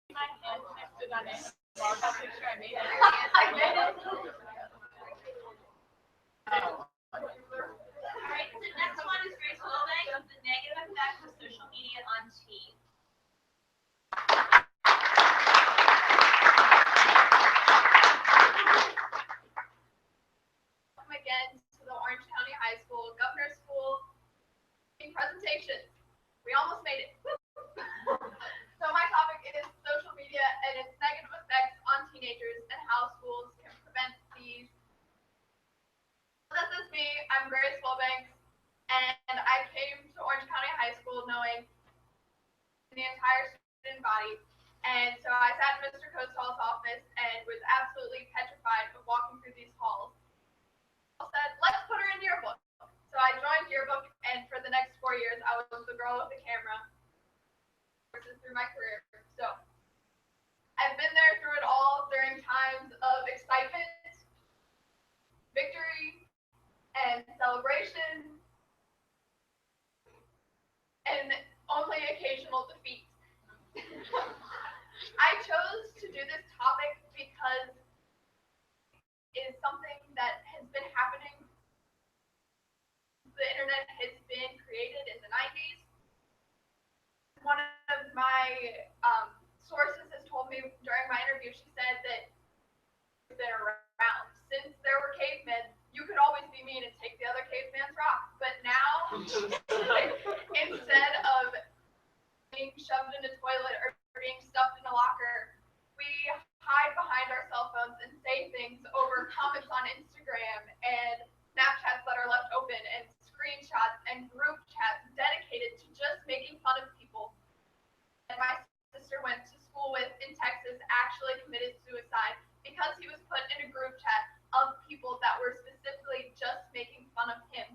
My hand tested on it. Well, I'll make sure I made it. I made it. Alright, the next one is GWilbanks, the negative effects of social media on teens. Welcome again to the Orange County High School Governor's School presentation. We almost made it. So my topic is social media and its negative effects on teenagers and how schools can prevent these. This is me. I'm GWilbanks, and I came to Orange County High School knowing the entire student body. And so I sat in Mr. Kostal's office and was absolutely petrified of walking through these halls. I said, let's put her in yearbook. So I joined yearbook, and for the next 4 years, I was the girl with the camera through my career. So I've been there through it all during times of excitement, victory, and celebration, and only occasional defeat. I chose to do this topic because it is something that has been happening. The internet has been created in the 90s. One of my sources has told me during my interview, she said that it's been around since there were cavemen. You could always be mean and take the other caveman's rock, but now instead of being shoved in a toilet or being stuffed in a locker, we hide behind our cell phones and say things over comments on Instagram and Snapchats that are left open and screenshots and group chats dedicated to just making fun of people. And my sister went to school with in Texas actually committed suicide because he was put in a group chat of people that were specifically just making fun of him.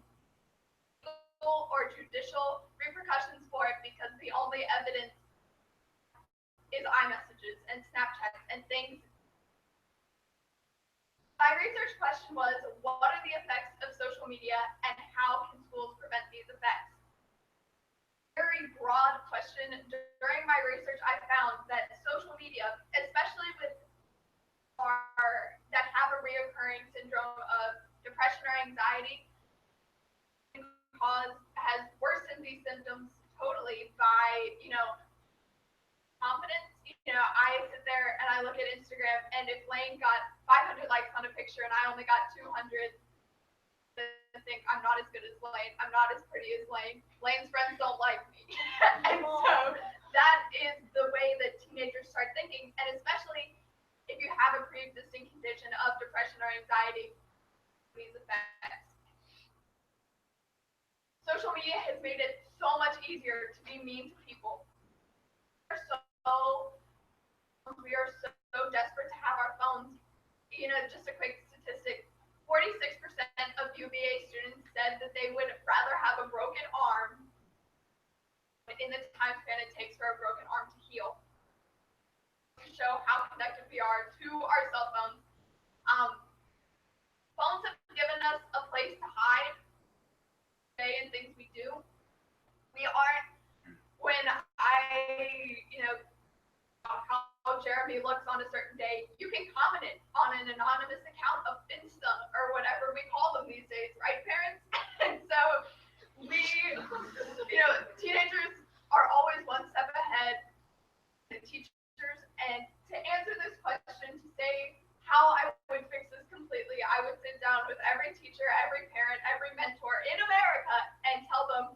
Legal or judicial repercussions for it because the only evidence is iMessages and Snapchats and things. My research question was, what are the effects of social media and how can schools prevent these effects? Very broad question. During my research, I found that social media, especially with that have a reoccurring syndrome of depression or anxiety, has worsened these symptoms totally by, confidence. I sit there and I look at Instagram, and if Lane got 500 likes on a picture and I only got 200, I think I'm not as good as Lane. I'm not as pretty as Lane. Lane's friends don't like me. And so that is the way that teenagers start thinking, and especially if you have a pre-existing condition of depression or anxiety, these effects. Social media has made it so much easier to be mean to people. We are so desperate to have our phones. Just a quick statistic, 46% of UVA students said that they would rather have a broken arm in the time span it takes for a broken arm to heal. To show how connected we are to our cell phones. Phones have given us a place to hide and things we do. We aren't, when how Jeremy looks on a certain day, you can comment it on an anonymous account of Insta or whatever we call them these days, right, parents? And so teenagers are always one step ahead of teachers. And to answer this question, to say how I would fix this completely, I would sit down with every teacher, every parent, every mentor in America and tell them,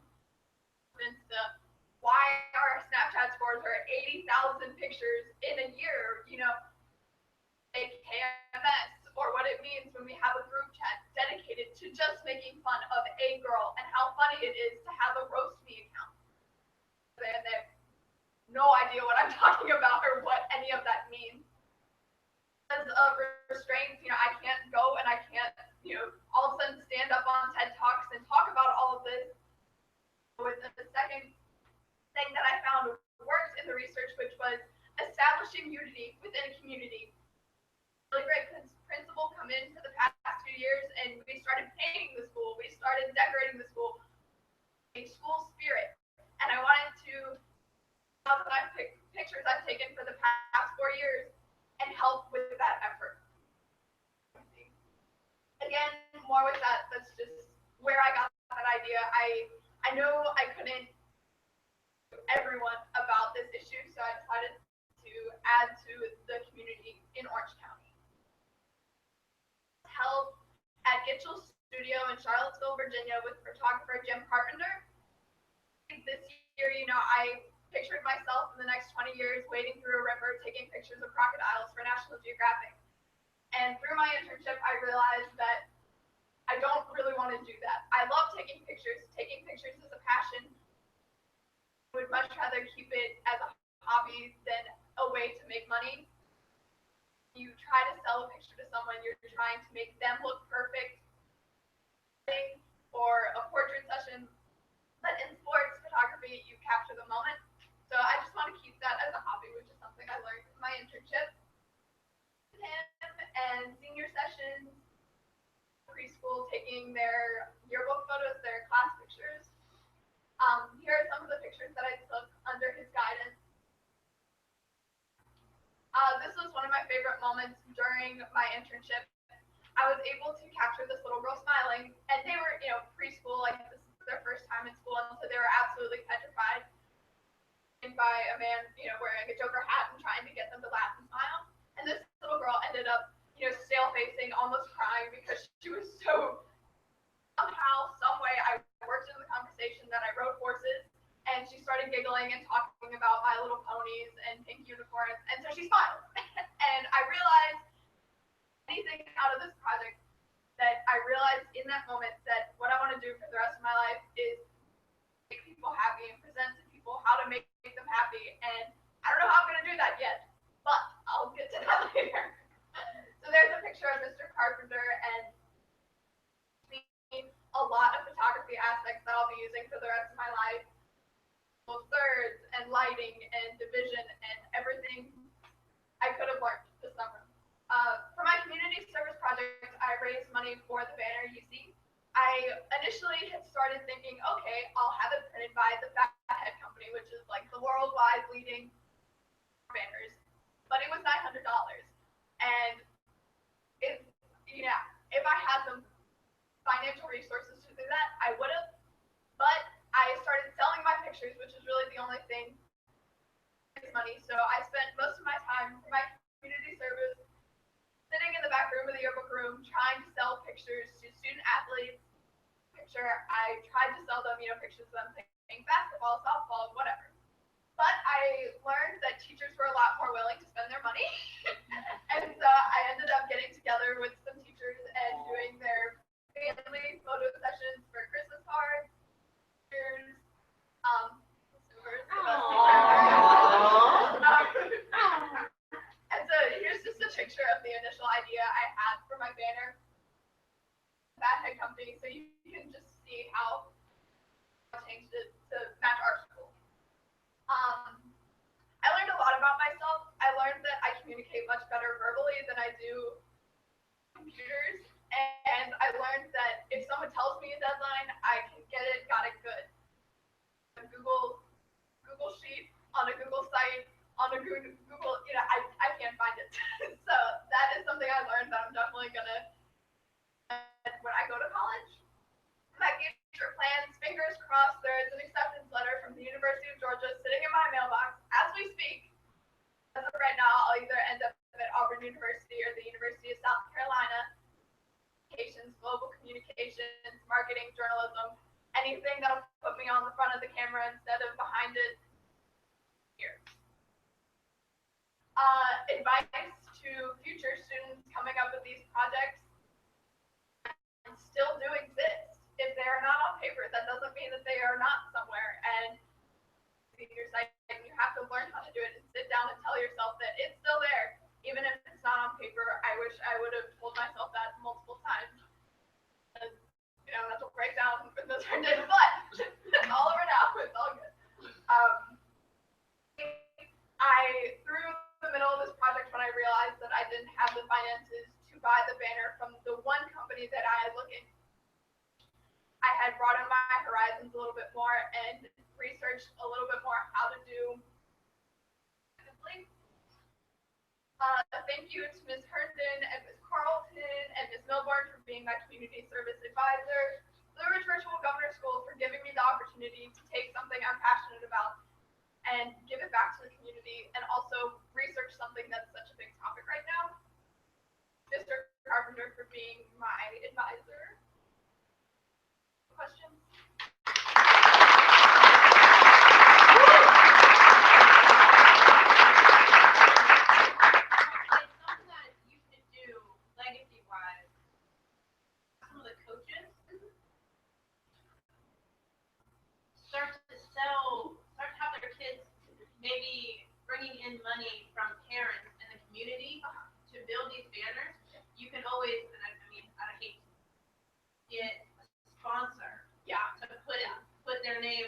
Insta, why our Snapchat scores are 80,000 pictures in a year, a KMS, or what it means when we have a group chat dedicated to just making fun of a girl, and how funny it is to have a roast me account. They have no idea what I'm talking about or what any of that means. Because of restraints, I can't go and I can't, all of a sudden stand up on TED Talks and talk about all of this. With the second thing that I found works in the research, which was establishing unity within a community. Really great principal come in for the past 2 years, and we started painting the school. We started decorating the school. A school spirit. And I wanted to, now that I've picked pictures I've taken for the past add to the community in Orange County. Held at GWilbanks Studio in Charlottesville, Virginia with photographer Jim Carpenter. This year, I pictured myself in the next 20 years wading through a river, taking pictures of crocodiles for National Geographic. And through my internship, I realized that I don't really want to do that. I love taking pictures. Taking pictures is a passion. I would much rather keep it as a hobby than a way to make money. You try to sell a picture to someone, you're trying to make them look perfect, or a portrait session. But in sports photography, you capture the moment. So I just want to keep that as a hobby, which is something I learned in my internship. And senior sessions, preschool, taking their yearbook photos, their class pictures. Here are some of the pictures that I took under his guidance. This was one of my favorite moments during my internship. I was able to capture this little girl smiling, and they were, preschool, like this is their first time in school, and so they were absolutely petrified by a man, wearing a Joker hat and trying to get them to laugh and smile. And this little girl ended up, stale facing, almost crying because she was so, somehow, some way, I worked into the conversation that I rode horses, and she started giggling and talking about My Little Ponies and pink unicorns, and so she smiled. And I realized anything out of this project that I realized in that moment that what I want to do for the rest of my life is make people happy and present to people how to make them happy. And I don't know how I'm going to do that yet, but I'll get to that later. So there's a picture of Mr. Carpenter and a lot of photography aspects that I'll be using for the rest of my life. Thirds and lighting and division and everything I could have learned this summer. For my community service project, I raised money for the banner you see. I initially had started thinking, okay, I'll have it printed by the Fathead Company, which is like the worldwide leading banners, but it was $900. And if I had some financial resources to do that, I would have. But I started selling my pictures, which is really the only thing that makes money. So I spent most of my time for my community service sitting in the back room of the yearbook room, trying to sell pictures to student athletes. I tried to sell them, pictures of them playing basketball, softball, whatever. But I learned that teachers were a lot more willing to spend their money. And so I ended up getting together with some teachers and doing their family photo sessions for Christmas cards. And so here's just a picture of the initial idea I had for my banner, Fathead Company, so you can just see how I changed it to match our school. I learned a lot about myself. I learned that I communicate much better verbally than I do computers, and I learned that if someone tells me a deadline, I can get it, got it good. A Google sheet, on a Google site, on a Google, I can't find it. So that is something I learned that I'm definitely gonna when I go to college. My future plans, fingers crossed, there is an acceptance letter from the University of Georgia sitting in my mailbox as we speak. As of right now, I'll either end up at Auburn University or the University of South Carolina. Global communications, marketing, journalism, anything that'll put me on the front of the camera instead of behind it here. Advice to future students coming up with these projects still do exist. If they are not on paper, that doesn't mean that they are not somewhere. And your site, you have to learn how to do it and sit down and tell yourself that it's still there, even if it's not on paper. I wish I would have told myself that multiple times. And, that's a breakdown in this but it's all over now. It's all good. Through the middle of this project, when I realized that I didn't have the finances to buy the banner from the one company that I had looked at, I had broadened my horizons a little bit more and researched a little bit more how to do. Thank you to Ms. Herndon and Ms. Carlton and Ms. Milborn for being my community service advisor. Blue Ridge Virtual Governor School for giving me the opportunity to take something I'm passionate about and give it back to the community and also research something for being my advisor. Questions? It's something that you can do legacy-wise. Some of the coaches start to have their kids maybe bringing in money from parents in the community to build these banners. You can always, and I mean, I hate to get a sponsor. Yeah. To put their name.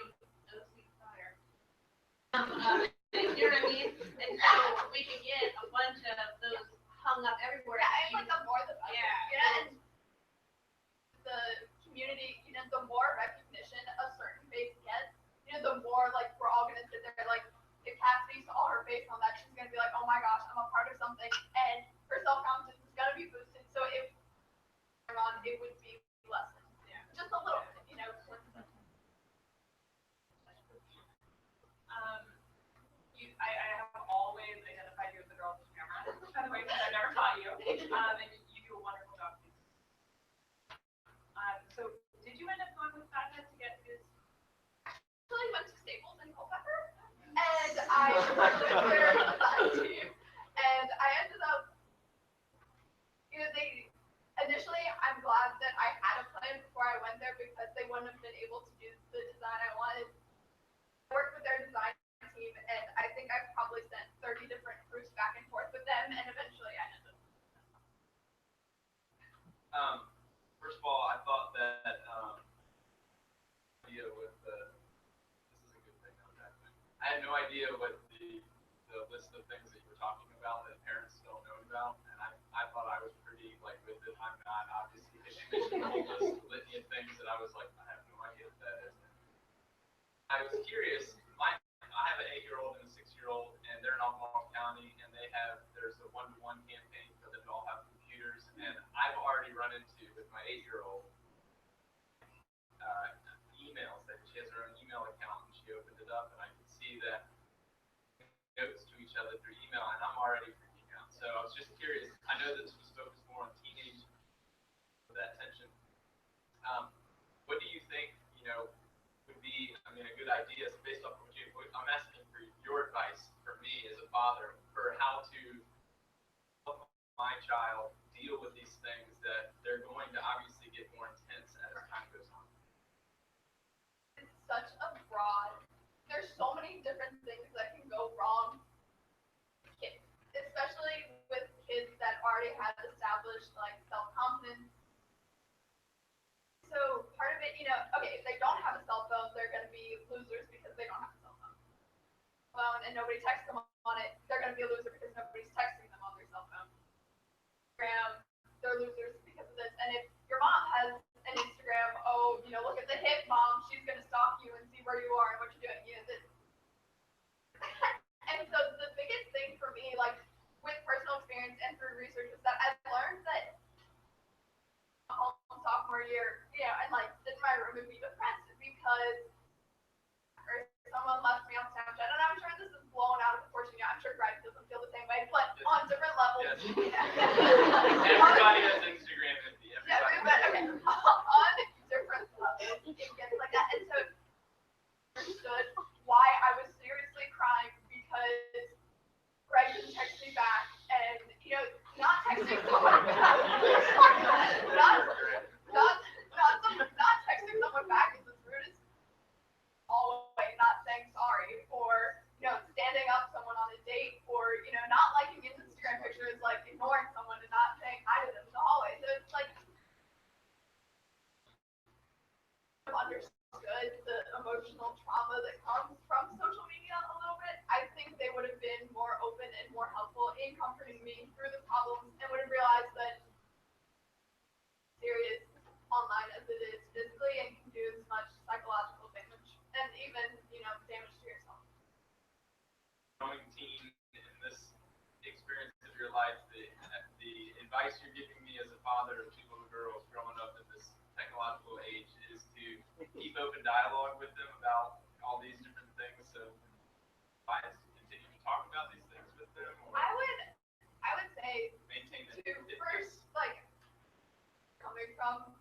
OC fire. You know what I mean? And so we can get a bunch of those hung up everywhere. Yeah, and like the more the better. Yeah. And the community, the more recognition a certain face gets, the more like we're all gonna sit there like if Cassidy saw her face on that, she's gonna be like, oh my gosh, I'm a part of something, and her self-confidence is gonna be boosted. So if on, it would be lessened. Yeah. Just a little bit, I have always identified you as a girl with a camera, by the way, because I've never taught you. And you do a wonderful job. So did you end up going with Fatna to get his? Actually went to Staples in Culpeper, and I worked there on that team, and I ended up, initially I'm glad that I had a plan before I went there because they wouldn't have been able to do the design I wanted. I worked with their design team, and I think I've probably sent 30 different proofs back and forth with them, and eventually I ended up. First of all, I thought that idea with this is a good thing. I had no idea what the list of things that you were talking about that parents don't know about, and I thought I was pretty like with it. I'm not obviously. They mentioned a whole litany of things that I was like, I have no idea what that is. I was curious. I have an 8-year-old and a 6-year-old, and they're in Albemarle County, and there's a one-to-one campaign for them to all have computers, and I've already run into with my 8-year-old emails that she has her own email account, and she opened it up, and I could see that notes to each other through email, and I'm already freaking out. So I was just curious. I know this was focused more on teenage with that tension. What do you think? Would be, a good idea based off of what I'm asking for your advice for me as a father for how to help my child deal with these things that they're going to obviously get more intense as time goes on. It's such a there's so many different things that can go wrong with kids, especially with kids that already have established like self-confidence. So part of it, okay, if they don't have a cell phone, they're going to be losers because they don't have a cell phone. And nobody texts them on it, they're going to be a loser because nobody's texting them on their cell phone. Instagram, they're losers because of this. And if your mom has an Instagram, look at the hip mom, she's going to stalk you and see where you are and what you're doing. And so the biggest thing for me, like with personal experience and through research, is that I've learned that sophomore year, and like sit in my room and be depressed because someone left me on Snapchat, and I'm sure this is blown out of proportion. I'm sure Greg doesn't feel the same way, but on different levels. Yes. Everybody has Instagram empty. Okay. On different levels, it gets like that, and so I understood why I was seriously crying because Greg didn't text me back, and not texting someone back. Not texting someone back is as rude as always not saying sorry, or standing up someone on a date, or not liking an Instagram picture is like ignoring someone and not saying hi to them in the hallway. So it's like I've understood the emotional trauma that comes from social media a little bit. I think they would have been more open and more helpful in comforting me through the problems, and would have realized that serious online as it is physically, and can do as much psychological damage and even damage to yourself. Growing teen in this experience of your life, the advice you're giving me as a father of 2 little girls growing up in this technological age is to keep open dialogue with them about all these different things. So I continue to talk about these things with them. Or I would say maintain to first from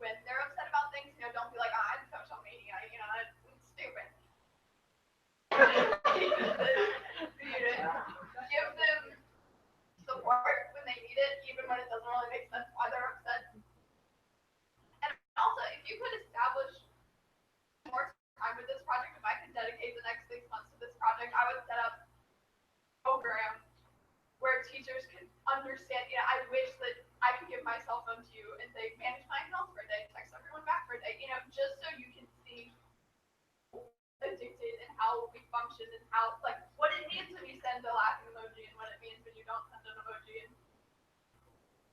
when they're upset about things. You know, don't be like, I'm social media, you know, that's stupid. Give them support when they need it, even when it doesn't really make sense why they're upset. And also, if you could establish more time with this project, if I could dedicate the next 6 months to this project, I would set up a program where teachers can understand, you know, I wish that I could give my cell phone to you and say, manage my accounts for a day, text everyone back for a day, you know, just so you can see addicted and how we function and how, like, what it means when you send a laughing emoji and what it means when you don't send an emoji, and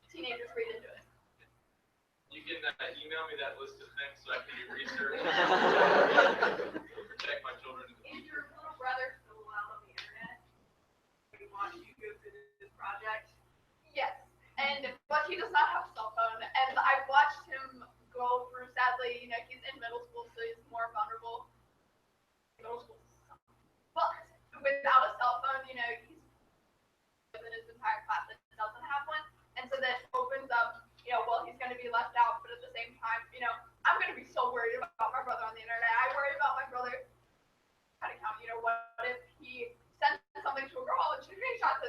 teenagers read into it. You can email me that list of things so I can do research. Protect my children. Is your little brother still allowed on the internet? We watch you go through this project. Yes, but he does not have a cell phone, and I watched him go through, sadly, you know, he's in middle school, so he's more vulnerable. Middle school. But without a cell phone, you know, he's in his entire class that doesn't have one, and so that opens up, you know, well, he's going to be left out, but at the same time, you know, I'm going to be so worried about my brother on the internet. I worry about my brother, how to count, you know, what if he sends something to a girl and she screenshots